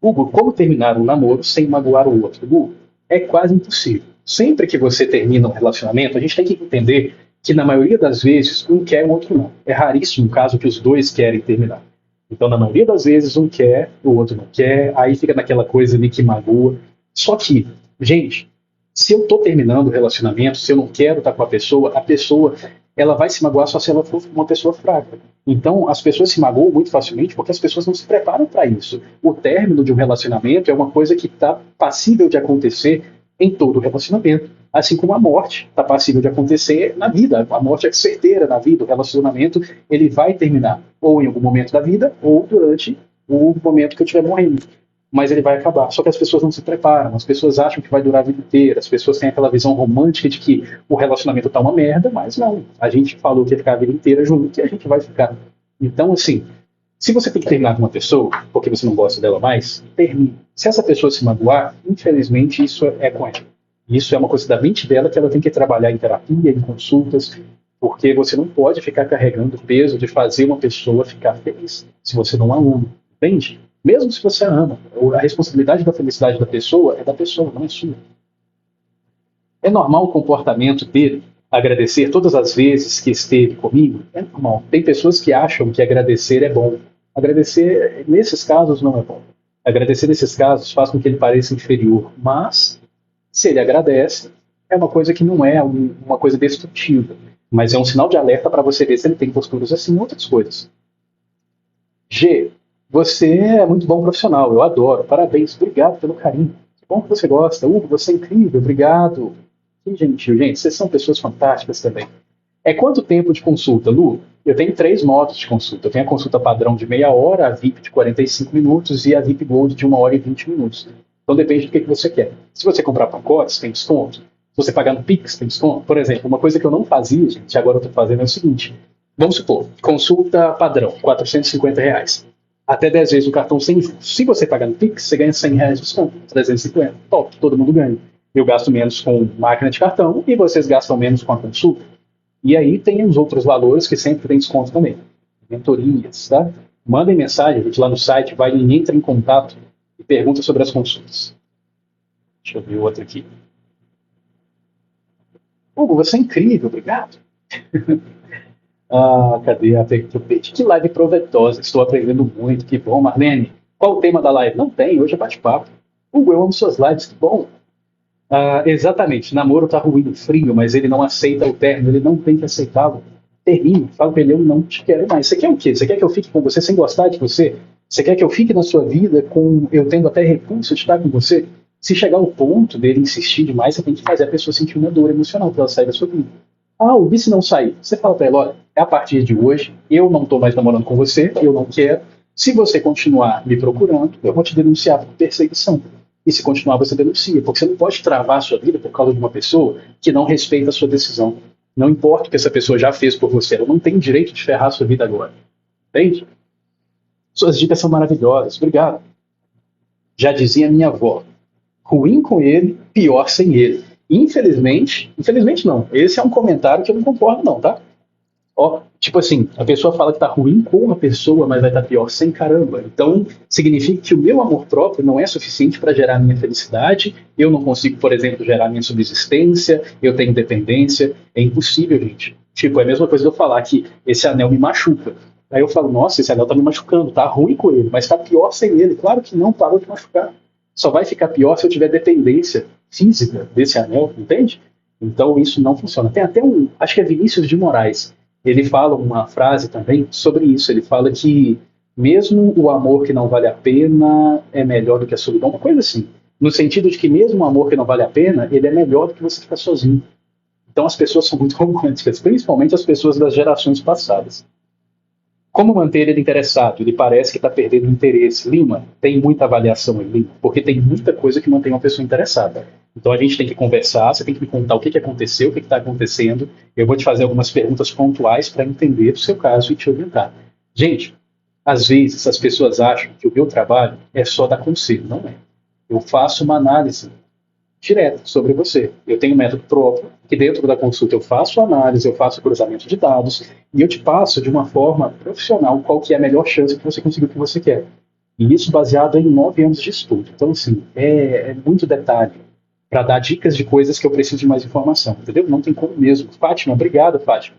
Hugo, como terminar um namoro sem magoar o outro? Hugo, é quase impossível. Sempre que você termina um relacionamento, a gente tem que entender que na maioria das vezes um quer e o outro não. É raríssimo o caso que os dois querem terminar. Então, na maioria das vezes, um quer, o outro não quer, aí fica naquela coisa ali que magoa. Só que, gente, se eu estou terminando o relacionamento, se eu não quero estar com a pessoa ela vai se magoar só se ela for uma pessoa fraca. Então, as pessoas se magoam muito facilmente porque as pessoas não se preparam para isso. O término de um relacionamento é uma coisa que está passível de acontecer em todo relacionamento. Assim como a morte está passível de acontecer na vida. A morte é certeira na vida. O relacionamento ele vai terminar ou em algum momento da vida ou durante o momento que eu estiver morrendo. Mas ele vai acabar. Só que as pessoas não se preparam, as pessoas acham que vai durar a vida inteira, as pessoas têm aquela visão romântica de que o relacionamento tá uma merda, mas não. A gente falou que ia ficar a vida inteira junto e a gente vai ficar. Então, assim, se você tem que terminar com uma pessoa porque você não gosta dela mais, termine. Se essa pessoa se magoar, infelizmente isso é com ela. Isso é uma coisa da mente dela que ela tem que trabalhar em terapia, em consultas, porque você não pode ficar carregando o peso de fazer uma pessoa ficar feliz se você não a ama. Entende? Mesmo se você a ama, a responsabilidade da felicidade da pessoa é da pessoa, não é sua. É normal o comportamento dele agradecer todas as vezes que esteve comigo? É normal. Tem pessoas que acham que agradecer é bom. Agradecer, nesses casos, não é bom. Agradecer, nesses casos, faz com que ele pareça inferior. Mas, se ele agradece, é uma coisa que não é uma coisa destrutiva. Mas é um sinal de alerta para você ver se ele tem posturas assim em outras coisas. G. Você é muito bom profissional, eu adoro. Parabéns, obrigado pelo carinho. Que bom que você gosta. Hugo, você é incrível, obrigado. Que gentil, gente. Vocês são pessoas fantásticas também. É quanto tempo de consulta, Lu? Eu tenho 3 modos de consulta. Eu tenho a consulta padrão de meia hora, a VIP de 45 minutos e a VIP Gold de 1 hora e 20 minutos. Então depende do que você quer. Se você comprar pacotes, tem desconto. Se você pagar no Pix, tem desconto. Por exemplo, uma coisa que eu não fazia, gente, agora eu estou fazendo é o seguinte. Vamos supor, consulta padrão, R$ 450. Até 10 vezes o cartão sem juros. Se você pagar no Pix, você ganha R$ 100 de desconto, 350. Top, todo mundo ganha. Eu gasto menos com máquina de cartão e vocês gastam menos com a consulta. E aí tem os outros valores que sempre tem desconto também. Mentorias, tá? Mandem mensagem, a gente lá no site, vai e entra em contato e pergunta sobre as consultas. Deixa eu ver o outro aqui. Hugo, você é incrível, obrigado. Cadê a Petropete? Que live proveitosa, estou aprendendo muito, que bom. Marlene, qual o tema da live? Não tem, hoje é bate-papo. Hugo, eu amo suas lives, que bom. Exatamente, namoro tá ruim, frio, mas ele não aceita o término, ele não tem que aceitá-lo. Termine, fala pra ele, eu não te quero mais. Você quer o quê? Você quer que eu fique com você sem gostar de você? Você quer que eu fique na sua vida com eu tendo até repulso de estar com você? Se chegar ao ponto dele insistir demais, você tem que fazer a pessoa sentir uma dor emocional para ela sair da sua vida. O vice não sair. Você fala pra ela, olha, a partir de hoje, eu não tô mais namorando com você, eu não quero. Se você continuar me procurando, eu vou te denunciar por perseguição. E se continuar, você denuncia, porque você não pode travar a sua vida por causa de uma pessoa que não respeita a sua decisão. Não importa o que essa pessoa já fez por você, ela não tem direito de ferrar a sua vida agora. Entende? Suas dicas são maravilhosas, obrigado. Já dizia minha avó, ruim com ele, pior sem ele. Infelizmente não, esse é um comentário que eu não concordo não, tá? Tipo assim, a pessoa fala que tá ruim com a pessoa, mas vai estar pior sem caramba. Então, significa que o meu amor próprio não é suficiente para gerar minha felicidade. Eu não consigo, por exemplo, gerar minha subsistência. Eu tenho dependência. É impossível, gente. Tipo, é a mesma coisa de eu falar que esse anel me machuca. Aí eu falo, nossa, esse anel tá me machucando, tá ruim com ele, mas tá pior sem ele. Claro que não parou de machucar. Só vai ficar pior se eu tiver dependência física desse anel, entende? Então isso não funciona. Tem até acho que é Vinícius de Moraes, ele fala uma frase também sobre isso. Ele fala que mesmo o amor que não vale a pena é melhor do que a solidão, uma coisa assim. No sentido de que mesmo o amor que não vale a pena, ele é melhor do que você ficar sozinho. Então as pessoas são muito românticas, principalmente as pessoas das gerações passadas. Como manter ele interessado? Ele parece que está perdendo o interesse. Lima, tem muita avaliação em Lima, porque tem muita coisa que mantém uma pessoa interessada. Então a gente tem que conversar, você tem que me contar o que aconteceu, o que está acontecendo. Eu vou te fazer algumas perguntas pontuais para entender o seu caso e te orientar. Gente, às vezes as pessoas acham que o meu trabalho é só dar conselho. Não é. Eu faço uma análise direta sobre você. Eu tenho um método próprio, que dentro da consulta eu faço análise, eu faço cruzamento de dados, e eu te passo de uma forma profissional qual que é a melhor chance de você conseguir o que você quer. E isso baseado em 9 anos de estudo. Então, assim, é muito detalhe para dar dicas de coisas que eu preciso de mais informação, entendeu? Não tem como mesmo. Fátima, obrigado, Fátima.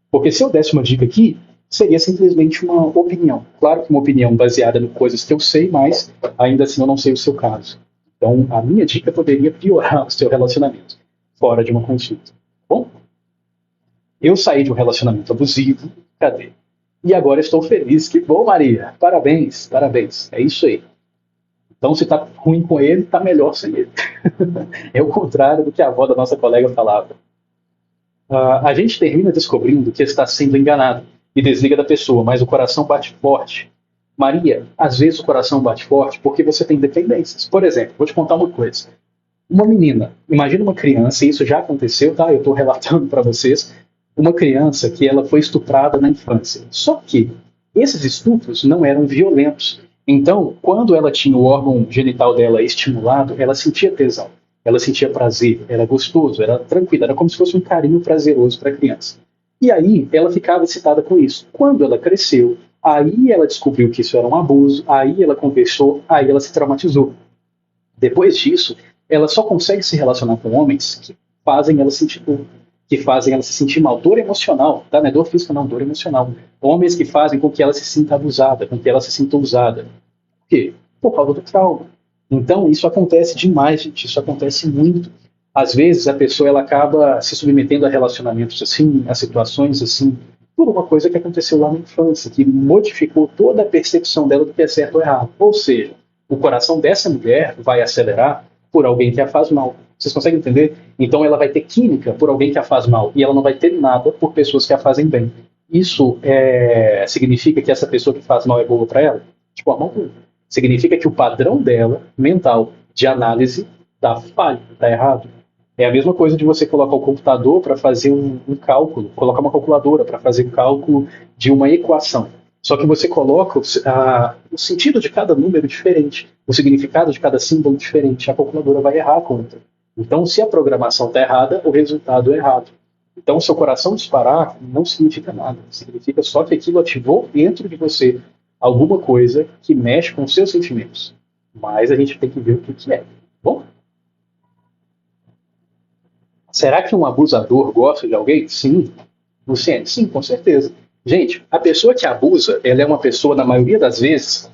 Porque se eu desse uma dica aqui, seria simplesmente uma opinião. Claro que uma opinião baseada em coisas que eu sei, mas ainda assim eu não sei o seu caso. Então, a minha dica poderia piorar o seu relacionamento fora de uma consulta. Bom, eu saí de um relacionamento abusivo, cadê? E agora estou feliz. Que bom, Maria. Parabéns, parabéns. É isso aí. Então, se tá ruim com ele, tá melhor sem ele. É o contrário do que a avó da nossa colega falava. A gente termina descobrindo que está sendo enganado e desliga da pessoa, mas o coração bate forte. Maria, às vezes o coração bate forte porque você tem dependências. Por exemplo, vou te contar uma coisa. Uma menina, imagina uma criança, e isso já aconteceu, tá? Eu estou relatando para vocês, uma criança que ela foi estuprada na infância. Só que esses estupros não eram violentos. Então, quando ela tinha o órgão genital dela estimulado, ela sentia tesão, ela sentia prazer, era gostoso, era tranquilo, era como se fosse um carinho prazeroso para a criança. E aí ela ficava excitada com isso. Quando ela cresceu, aí ela descobriu que isso era um abuso, aí ela conversou, aí ela se traumatizou. Depois disso, ela só consegue se relacionar com homens que fazem ela sentir dor, que fazem ela se sentir mal. Dor emocional, tá? Não é dor física, não, dor emocional. Homens que fazem com que ela se sinta abusada, com que ela se sinta usada. Por quê? Por causa do trauma. Então, isso acontece demais, gente. Isso acontece muito. Às vezes, a pessoa ela acaba se submetendo a relacionamentos assim, a situações assim, por uma coisa que aconteceu lá na infância, que modificou toda a percepção dela do que é certo ou errado. Ou seja, o coração dessa mulher vai acelerar por alguém que a faz mal. Vocês conseguem entender? Então ela vai ter química por alguém que a faz mal e ela não vai ter nada por pessoas que a fazem bem. Isso significa que essa pessoa que faz mal é boa para ela? De forma alguma. Significa que o padrão dela, mental, de análise, está falho, está errado. É a mesma coisa de você colocar o computador para fazer um cálculo, colocar uma calculadora para fazer um cálculo de uma equação. Só que você coloca o sentido de cada número diferente, o significado de cada símbolo diferente. A calculadora vai errar a conta. Então, se a programação está errada, o resultado é errado. Então, seu coração disparar não significa nada. Significa só que aquilo ativou dentro de você alguma coisa que mexe com os seus sentimentos. Mas a gente tem que ver o que é. Bom, será que um abusador gosta de alguém? Sim. Luciene, sim, com certeza. Gente, a pessoa que abusa, ela é uma pessoa, na maioria das vezes,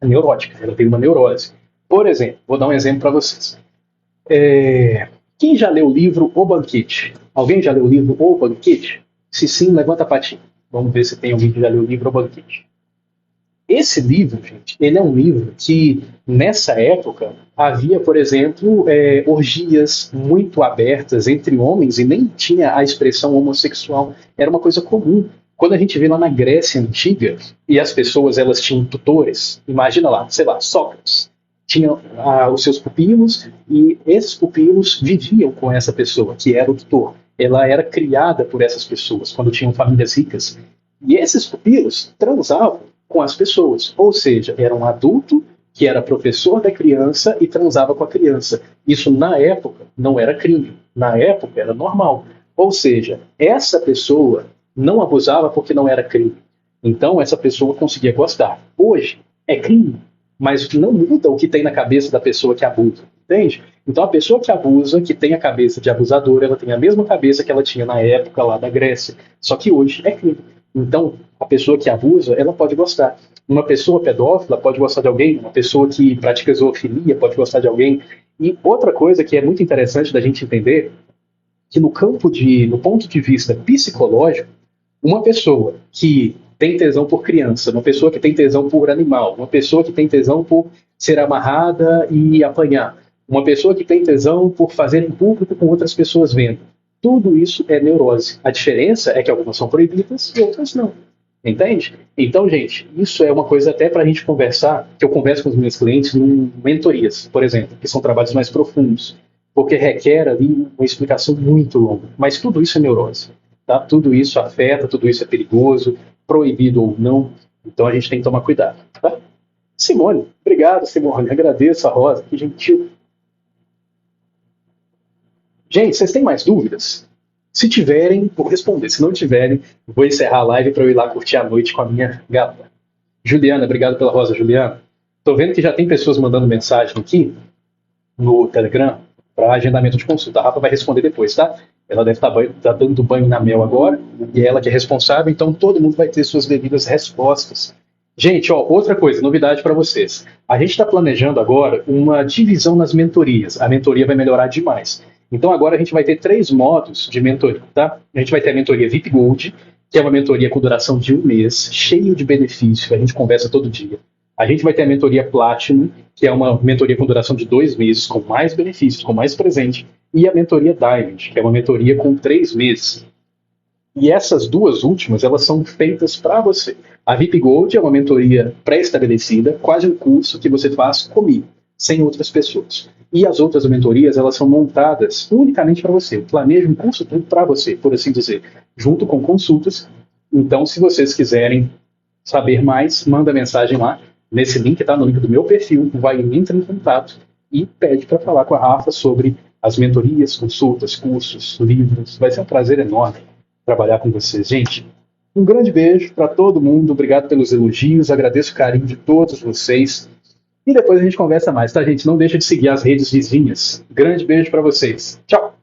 neurótica. Ela tem uma neurose. Por exemplo, vou dar um exemplo para vocês. Quem já leu o livro O Banquete? Alguém já leu o livro O Banquete? Se sim, levanta a patinha. Vamos ver se tem alguém que já leu o livro O Banquete. Esse livro, gente, ele é um livro que, nessa época, havia, por exemplo, orgias muito abertas entre homens e nem tinha a expressão homossexual. Era uma coisa comum. Quando a gente vê lá na Grécia Antiga, e as pessoas elas tinham tutores, imagina lá, sei lá, Sócrates, tinha os seus pupilos, e esses pupilos viviam com essa pessoa, que era o tutor. Ela era criada por essas pessoas, quando tinham famílias ricas. E esses pupilos transavam com as pessoas, ou seja, era um adulto que era professor da criança e transava com a criança. Isso, na época, não era crime. Na época, era normal. Ou seja, essa pessoa não abusava porque não era crime. Então, essa pessoa conseguia gostar. Hoje, é crime, mas não muda o que tem na cabeça da pessoa que abusa, entende? Então, a pessoa que abusa, que tem a cabeça de abusador, ela tem a mesma cabeça que ela tinha na época lá da Grécia. Só que hoje é crime. Então, a pessoa que abusa, ela pode gostar. Uma pessoa pedófila pode gostar de alguém, uma pessoa que pratica zoofilia pode gostar de alguém. E outra coisa que é muito interessante da gente entender, que no ponto de vista psicológico, uma pessoa que tem tesão por criança, uma pessoa que tem tesão por animal, uma pessoa que tem tesão por ser amarrada e apanhar, uma pessoa que tem tesão por fazer em público com outras pessoas vendo. Tudo isso é neurose. A diferença é que algumas são proibidas e outras não. Entende? Então, gente, isso é uma coisa até para a gente conversar, que eu converso com os meus clientes em mentorias, por exemplo, que são trabalhos mais profundos, porque requer ali uma explicação muito longa. Mas tudo isso é neurose. Tá? Tudo isso afeta, tudo isso é perigoso, proibido ou não. Então a gente tem que tomar cuidado. Tá? Simone, obrigado, Simone. Agradeço a Rosa, que gentil. Gente, vocês têm mais dúvidas? Se tiverem, vou responder. Se não tiverem, vou encerrar a live para eu ir lá curtir a noite com a minha gata. Juliana, obrigado pela Rosa, Juliana. Estou vendo que já tem pessoas mandando mensagem aqui no Telegram para agendamento de consulta. A Rafa vai responder depois, tá? Ela deve estar dando banho na Mel agora, e é ela que é responsável, então todo mundo vai ter suas devidas respostas. Gente, ó, outra coisa, novidade para vocês. A gente está planejando agora uma divisão nas mentorias. A mentoria vai melhorar demais. Então agora a gente vai ter 3 modos de mentoria, tá? A gente vai ter a mentoria VIP Gold, que é uma mentoria com duração de 1 mês, cheio de benefícios, que a gente conversa todo dia. A gente vai ter a mentoria Platinum, que é uma mentoria com duração de 2 meses, com mais benefícios, com mais presente. E a mentoria Diamond, que é uma mentoria com 3 meses. E essas duas últimas, elas são feitas para você. A VIP Gold é uma mentoria pré-estabelecida, quase um curso que você faz comigo, sem outras pessoas. E as outras mentorias, elas são montadas unicamente para você. Eu planejo um curso todo para você, por assim dizer, junto com consultas. Então, se vocês quiserem saber mais, manda mensagem lá, nesse link, tá? No link do meu perfil, entra em contato e pede para falar com a Rafa sobre as mentorias, consultas, cursos, livros. Vai ser um prazer enorme trabalhar com vocês. Gente, um grande beijo para todo mundo. Obrigado pelos elogios. Agradeço o carinho de todos vocês. E depois a gente conversa mais, tá, gente? Não deixa de seguir as redes vizinhas. Grande beijo para vocês. Tchau!